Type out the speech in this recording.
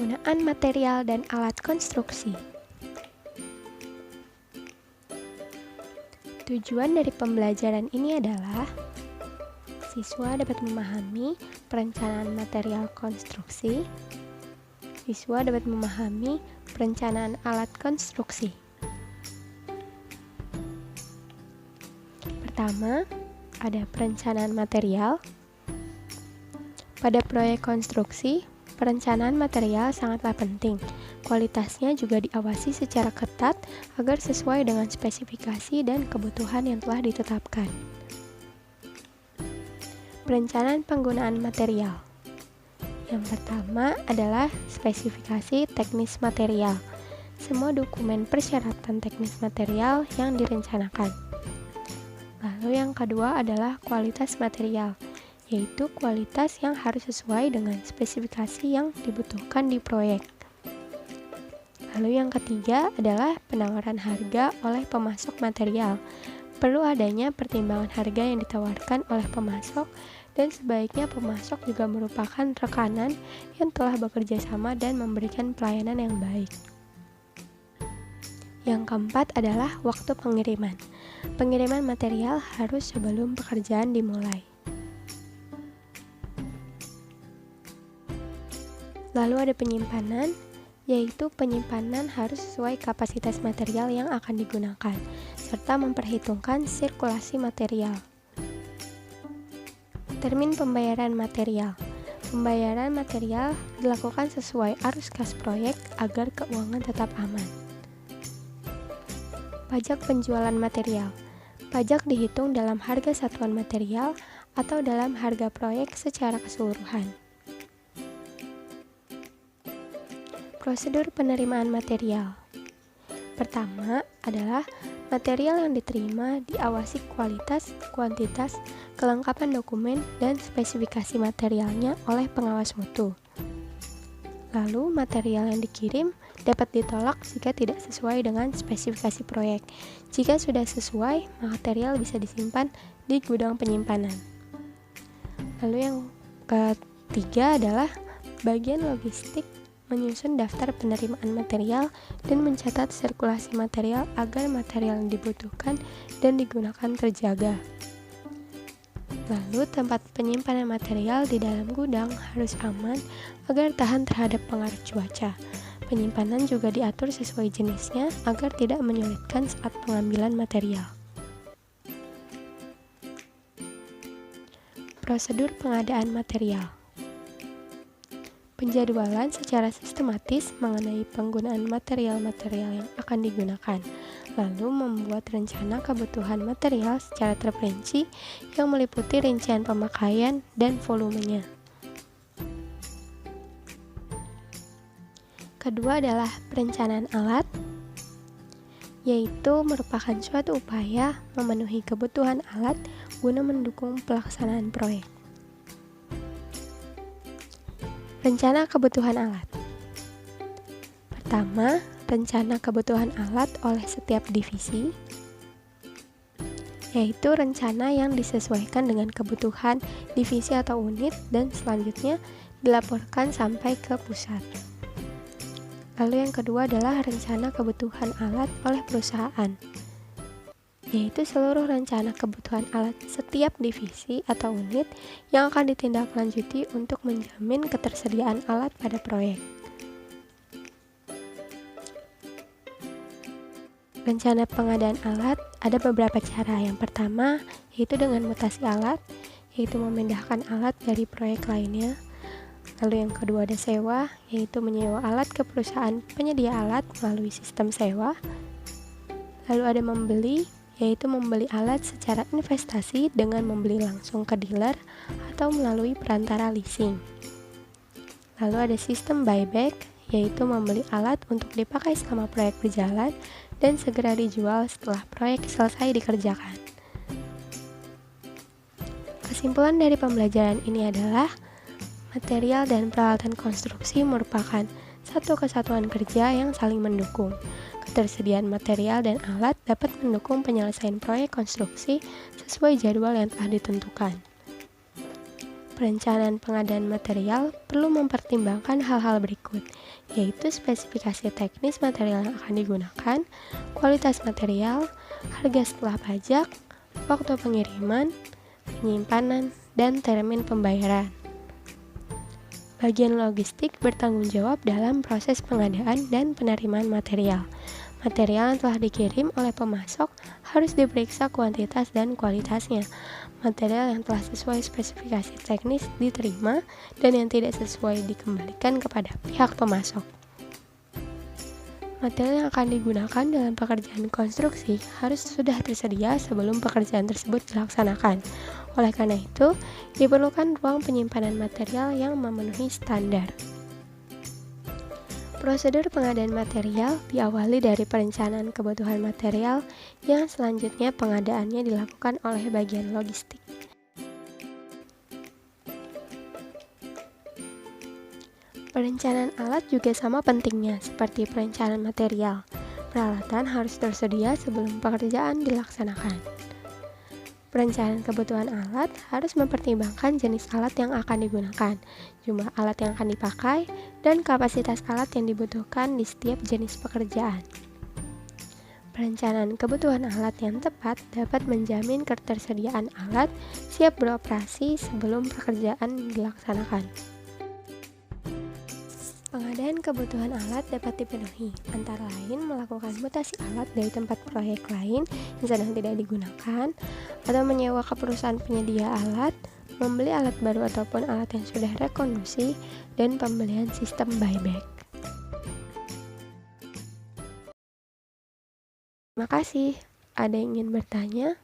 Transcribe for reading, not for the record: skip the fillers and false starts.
Penggunaan material dan alat konstruksi. Tujuan dari pembelajaran ini adalah siswa dapat memahami perencanaan material konstruksi. Siswa dapat memahami perencanaan alat konstruksi. Pertama, ada perencanaan material. Pada proyek konstruksi, perencanaan material sangatlah penting. Kualitasnya juga diawasi secara ketat agar sesuai dengan spesifikasi dan kebutuhan yang telah ditetapkan. Perencanaan penggunaan material. Yang pertama adalah spesifikasi teknis material. Semua dokumen persyaratan teknis material yang direncanakan. Lalu yang kedua adalah kualitas material, yaitu kualitas yang harus sesuai dengan spesifikasi yang dibutuhkan di proyek. Lalu yang ketiga adalah penawaran harga oleh pemasok material. Perlu adanya pertimbangan harga yang ditawarkan oleh pemasok, dan sebaiknya pemasok juga merupakan rekanan yang telah bekerja sama dan memberikan pelayanan yang baik. Yang keempat adalah waktu pengiriman. Pengiriman material harus sebelum pekerjaan dimulai. Lalu ada penyimpanan, yaitu penyimpanan harus sesuai kapasitas material yang akan digunakan, serta memperhitungkan sirkulasi material. Termin pembayaran material. Pembayaran material dilakukan sesuai arus kas proyek agar keuangan tetap aman. Pajak penjualan material. Pajak dihitung dalam harga satuan material atau dalam harga proyek secara keseluruhan. Prosedur penerimaan material. Pertama adalah material yang diterima diawasi kualitas, kuantitas, kelengkapan dokumen, dan spesifikasi materialnya oleh pengawas mutu. Lalu, material yang dikirim dapat ditolak jika tidak sesuai dengan spesifikasi proyek. Jika sudah sesuai, material bisa disimpan di gudang penyimpanan. Lalu yang ketiga adalah bagian logistik, menyusun daftar penerimaan material dan mencatat sirkulasi material agar material yang dibutuhkan dan digunakan terjaga. Lalu tempat penyimpanan material di dalam gudang harus aman agar tahan terhadap pengaruh cuaca. Penyimpanan juga diatur sesuai jenisnya agar tidak menyulitkan saat pengambilan material. Prosedur pengadaan material. Penjadwalan secara sistematis mengenai penggunaan material-material yang akan digunakan, lalu membuat rencana kebutuhan material secara terperinci yang meliputi rincian pemakaian dan volumenya. Kedua adalah perencanaan alat, yaitu merupakan suatu upaya memenuhi kebutuhan alat guna mendukung pelaksanaan proyek. Rencana kebutuhan alat. Pertama, rencana kebutuhan alat oleh setiap divisi, yaitu rencana yang disesuaikan dengan kebutuhan divisi atau unit dan selanjutnya dilaporkan sampai ke pusat. Lalu yang kedua adalah rencana kebutuhan alat oleh perusahaan, yaitu seluruh rencana kebutuhan alat setiap divisi atau unit yang akan ditindaklanjuti untuk menjamin ketersediaan alat pada proyek. Rencana pengadaan alat ada beberapa cara. Yang pertama, yaitu dengan mutasi alat, yaitu memindahkan alat dari proyek lainnya. Lalu yang kedua ada sewa, yaitu menyewa alat ke perusahaan penyedia alat melalui sistem sewa. Lalu ada membeli, yaitu membeli alat secara investasi dengan membeli langsung ke dealer atau melalui perantara leasing. Lalu ada sistem buyback, yaitu membeli alat untuk dipakai selama proyek berjalan dan segera dijual setelah proyek selesai dikerjakan. Kesimpulan dari pembelajaran ini adalah material dan peralatan konstruksi merupakan satu kesatuan kerja yang saling mendukung. Ketersediaan material dan alat dapat mendukung penyelesaian proyek konstruksi sesuai jadwal yang telah ditentukan. Perencanaan pengadaan material perlu mempertimbangkan hal-hal berikut, yaitu spesifikasi teknis material yang akan digunakan, kualitas material, harga setelah pajak, waktu pengiriman, penyimpanan, dan termin pembayaran. Bagian logistik bertanggung jawab dalam proses pengadaan dan penerimaan material. Material yang telah dikirim oleh pemasok harus diperiksa kuantitas dan kualitasnya. Material yang telah sesuai spesifikasi teknis diterima dan yang tidak sesuai dikembalikan kepada pihak pemasok. Material yang akan digunakan dalam pekerjaan konstruksi harus sudah tersedia sebelum pekerjaan tersebut dilaksanakan. Oleh karena itu, diperlukan ruang penyimpanan material yang memenuhi standar. Prosedur pengadaan material diawali dari perencanaan kebutuhan material yang selanjutnya pengadaannya dilakukan oleh bagian logistik. Perencanaan alat juga sama pentingnya seperti perencanaan material. Peralatan harus tersedia sebelum pekerjaan dilaksanakan. Perencanaan kebutuhan alat harus mempertimbangkan jenis alat yang akan digunakan, jumlah alat yang akan dipakai, dan kapasitas alat yang dibutuhkan di setiap jenis pekerjaan. Perencanaan kebutuhan alat yang tepat dapat menjamin ketersediaan alat siap beroperasi sebelum pekerjaan dilaksanakan. Pengadaan kebutuhan alat dapat dipenuhi, antara lain melakukan mutasi alat dari tempat proyek lain yang sedang tidak digunakan, atau menyewa ke perusahaan penyedia alat, membeli alat baru ataupun alat yang sudah rekondusi, dan pembelian sistem buyback. Terima kasih. Ada yang ingin bertanya?